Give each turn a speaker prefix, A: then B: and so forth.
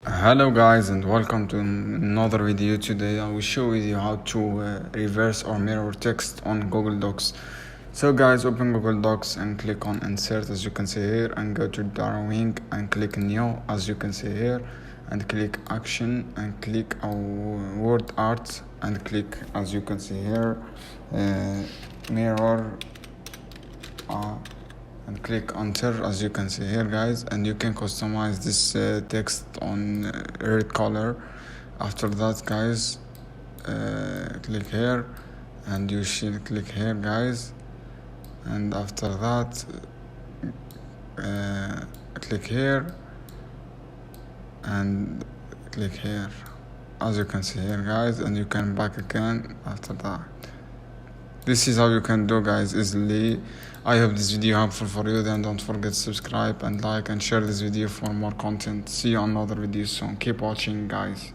A: Hello guys and welcome to another video. Today I will show you how to reverse or mirror text on Google Docs. So guys, open Google Docs and click on insert as you can see here, and go to drawing and click new as you can see here, and click action and click word art and click as you can see here mirror and click enter as you can see here guys, and you can customize this text on red color. After that guys, click here and you should click here guys, and after that click here and click here as you can see here guys, and you can back again after that. This is how you can do guys easily. I hope this video helpful for you. Then don't forget to subscribe and like and share this video for more content. See you on another video soon. Keep watching guys.